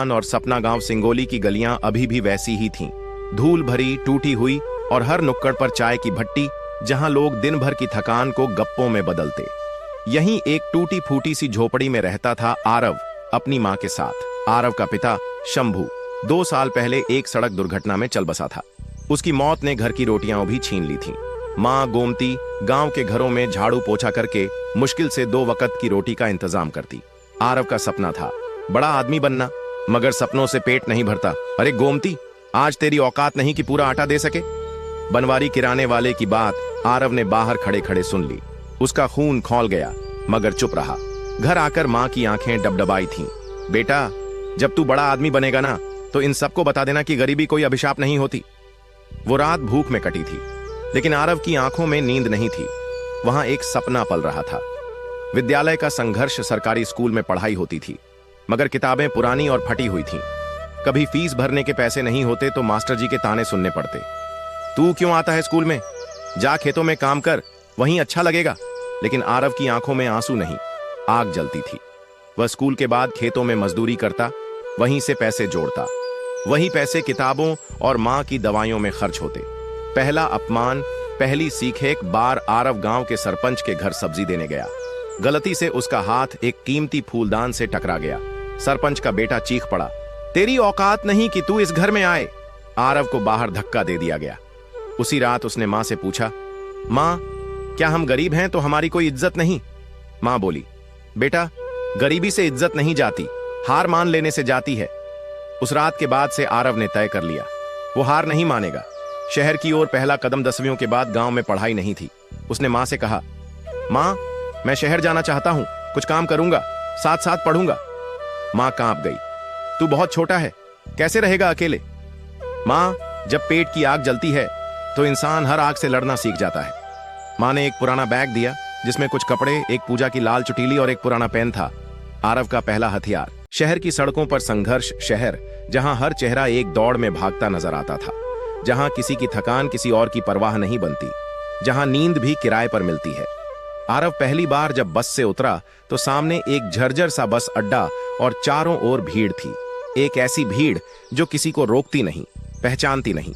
अपमान और सपना गांव सिंगोली की गलियां अभी भी वैसी ही थीं, धूल भरी, टूटी हुई, और हर नुक्कड़ पर चाय की भट्टी जहां लोग दिन भर की थकान को गप्पों में बदलते। यहीं एक टूटी फूटी सी झोपड़ी में रहता था आरव अपनी मां के साथ। आरव का पिता शंभू 2 साल पहले एक सड़क दुर्घटना में चल बसा था। उसकी मौत ने घर की रोटियां भी छीन ली थीं। मां गोमती गांव के घरों में झाड़ू पोछा करके मुश्किल से 2 वक्त की रोटी का इंतजाम करती। आरव का सपना था बड़ा आदमी बनना, मगर सपनों से पेट नहीं भरता। अरे गोमती, आज तेरी औकात नहीं कि पूरा आटा दे सके। बनवारी किराने वाले की बात आरव ने बाहर खड़े खड़े सुन ली। उसका खून खौल गया, मगर चुप रहा। घर आकर मां की आंखें डबडबाई थीं। बेटा, जब तू बड़ा आदमी बनेगा ना, तो इन सबको बता देना कि गरीबी कोई अभिशाप नहीं होती। वो रात भूख में कटी थी, लेकिन आरव की आंखों में नींद नहीं थी। वहां एक सपना पल रहा था। विद्यालय का संघर्ष। सरकारी स्कूल में पढ़ाई होती थी, मगर किताबें पुरानी और फटी हुई थीं। कभी फीस भरने के पैसे नहीं होते तो मास्टर जी के ताने सुनने पड़ते। तू क्यों आता है स्कूल में? जा खेतों में काम कर, वहीं अच्छा लगेगा। लेकिन आरव की आंखों में आंसू नहीं, आग जलती थी। वह स्कूल के बाद खेतों में मजदूरी करता, वहीं से पैसे जोड़ता। वही पैसे किताबों और मां की दवाइयों में खर्च होते। पहला अपमान, पहली सीख। एक बार आरव गांव के सरपंच के घर सब्जी देने गया। गलती से उसका हाथ एक कीमती फूलदान से टकरा गया। सरपंच का बेटा चीख पड़ा, तेरी औकात नहीं कि तू इस घर में आए। आरव को बाहर धक्का दे दिया गया। उसी रात उसने मां से पूछा, मां, क्या हम गरीब हैं तो हमारी कोई इज्जत नहीं? मां बोली, बेटा, गरीबी से इज्जत नहीं जाती, हार मान लेने से जाती है। उस रात के बाद से आरव ने तय कर लिया, वो हार नहीं मानेगा। शहर की ओर पहला कदम 10वीं के बाद गांव में पढ़ाई नहीं थी। उसने मां से कहा, मां, मैं शहर जाना चाहता हूं, कुछ काम करूंगा, साथ साथ पढ़ूंगा। मां कांप गई, तू बहुत छोटा है, कैसे रहेगा अकेले? मां, जब पेट की आग जलती है तो इंसान हर आग से लड़ना सीख जाता है। मां ने एक पुराना बैग दिया जिसमें कुछ कपड़े, एक पूजा की लाल चुटीली और एक पुराना पेन था। आरव का पहला हथियार। शहर की सड़कों पर संघर्ष। शहर जहां हर चेहरा एक दौड़ में भागता नजर आता था, जहां किसी की थकान किसी और की परवाह नहीं बनती, जहां नींद भी किराए पर मिलती है। आरव पहली बार जब बस से उतरा तो सामने एक झरझर सा बस अड्डा और चारों ओर भीड़ थी। एक ऐसी भीड़ जो किसी को रोकती नहीं, पहचानती नहीं।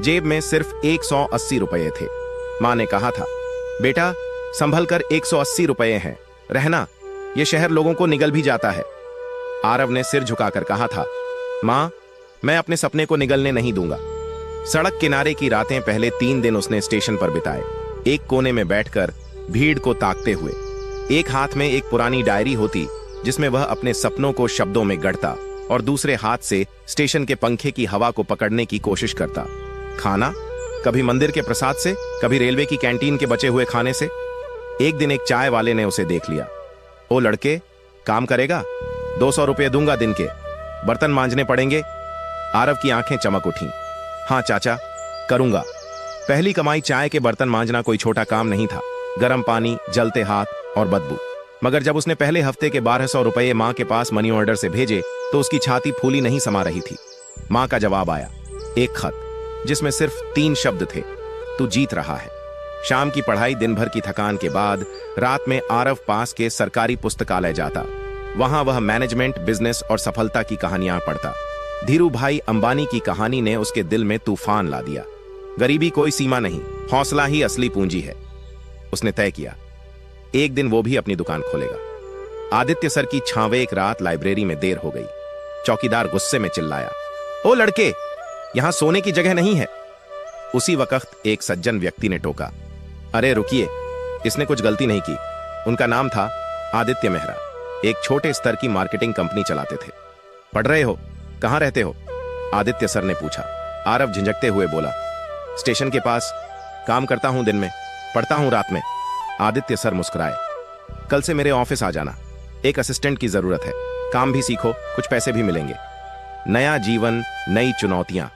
जेब में सिर्फ 180 रुपये थे। मां ने कहा था, बेटा, संभल कर, 180 रुपये हैं, रहना, ये शहर लोगों को निगल भी जाता है। आरव ने सिर झुकाकर कहा था, मां, मैं अपने सपने को निगलने नहीं दूंगा। सड़क किनारे की रातें पहले 3 दिन उसने स्टेशन पर बिताए, एक कोने में बैठकर भीड़ को ताकते हुए। एक हाथ में एक पुरानी डायरी होती जिसमें वह अपने सपनों को शब्दों में गढ़ता, और दूसरे हाथ से स्टेशन के पंखे की हवा को पकड़ने की कोशिश करता। खाना, कभी मंदिर के प्रसाद से, कभी रेलवे की कैंटीन के बचे हुए खाने से। एक दिन एक चाय वाले ने उसे देख लिया। ओ लड़के, काम करेगा? 200 रुपये दूंगा दिन के, बर्तन मांजने पड़ेंगे। आरव की आंखें चमक उठीं। हाँ चाचा, करूंगा। पहली कमाई चाय के बर्तन मांजना कोई छोटा काम नहीं था। गर्म पानी, जलते हाथ और बदबू। मगर जब उसने पहले हफ्ते के 1200 रुपये मां के पास मनी ऑर्डर से भेजे तो उसकी छाती फूली नहीं समा रही थी। मां का जवाब आया, एक खत जिसमें सिर्फ 3 शब्द थे, तू जीत रहा है। शाम की पढ़ाई, दिन भर की थकान के बाद रात में आरव पास के सरकारी पुस्तकालय जाता। वहां वह मैनेजमेंट, बिजनेस और सफलता की कहानियां पढ़ता। धीरू भाई अंबानी की कहानी ने उसके दिल में तूफान ला दिया। गरीबी कोई सीमा नहीं, हौसला ही असली पूंजी है। उसने तय किया, एक दिन वो भी अपनी दुकान खोलेगा। आदित्य सर की छांवे एक रात लाइब्रेरी में देर हो गई। चौकीदार गुस्से में चिल्लाया, ओ लड़के, यहां सोने की जगह नहीं है। उसी वक्त एक सज्जन व्यक्ति ने टोका, अरे रुकिए, इसने कुछ गलती नहीं की। उनका नाम था आदित्य मेहरा। एक छोटे स्तर की मार्केटिंग कंपनी चलाते थे। पढ़ रहे हो? कहां रहते हो? आदित्य सर ने पूछा। आरव झिझकते हुए बोला, स्टेशन के पास। काम करता हूं दिन में, पढ़ता हूं रात में। आदित्य सर मुस्कुराए, कल से मेरे ऑफिस आ जाना, एक असिस्टेंट की जरूरत है, काम भी सीखो, कुछ पैसे भी मिलेंगे। नया जीवन, नई चुनौतियां।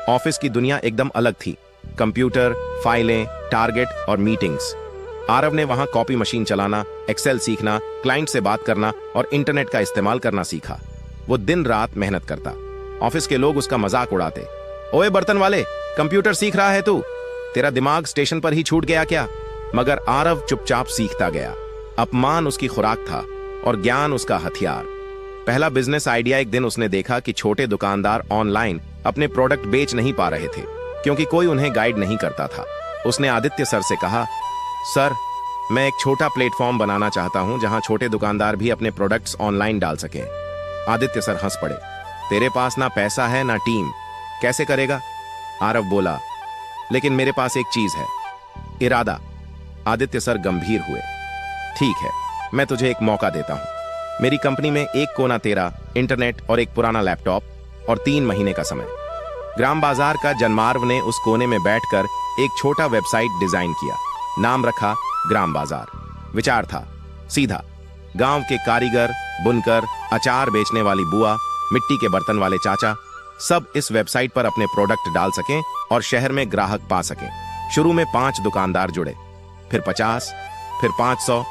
ऑफिस की दुनिया एकदम अलग थी। कंप्यूटर, फाइलें, टारगेट और मीटिंग्स। आरव ने वहां कॉपी मशीन चलाना, एक्सेल सीखना, क्लाइंट से बात करना और इंटरनेट का इस्तेमाल करना सीखा। वो दिन रात मेहनत करता। ऑफिस के लोग उसका मजाक उड़ाते, ओए बर्तन वाले, कंप्यूटर सीख रहा है तू? तेरा दिमाग स्टेशन पर ही छूट गया क्या? मगर आरव चुपचाप सीखता गया। अपमान उसकी खुराक था और ज्ञान उसका हथियार। पहला बिजनेस आइडिया एक दिन उसने देखा कि छोटे दुकानदार ऑनलाइन अपने प्रोडक्ट बेच नहीं पा रहे थे क्योंकि कोई उन्हें गाइड नहीं करता था। उसने आदित्य सर से कहा, सर, मैं एक छोटा प्लेटफॉर्म बनाना चाहता हूं जहां छोटे दुकानदार भी अपने प्रोडक्ट्स ऑनलाइन डाल सकें। आदित्य सर हंस पड़े। तेरे पास ना पैसा है ना टीम, कैसे करेगा? आरव बोला, लेकिन मेरे पास एक चीज है, इरादा। आदित्य सर गंभीर हुए। ठीक है, मैं तुझे एक मौका देता हूं। मेरी कंपनी में एक कोना तेरा, इंटरनेट और एक पुराना लैपटॉप और 3 महीने का समय। ग्राम बाजार का जनमार्व ने उस कोने में बैठकर एक छोटा वेबसाइट डिजाइन किया। नाम रखा ग्राम बाजार। विचार था सीधा, गांव के कारीगर, बुनकर, अचार बेचने वाली बुआ, मिट्टी के बर्तन वाले चाचा, सब इस वेबसाइट पर अपने प्रोडक्ट डाल सकें और शहर में ग्राहक पा सकें। शुरू में 5 दुकानदार जुड़े, फिर 50, फिर 500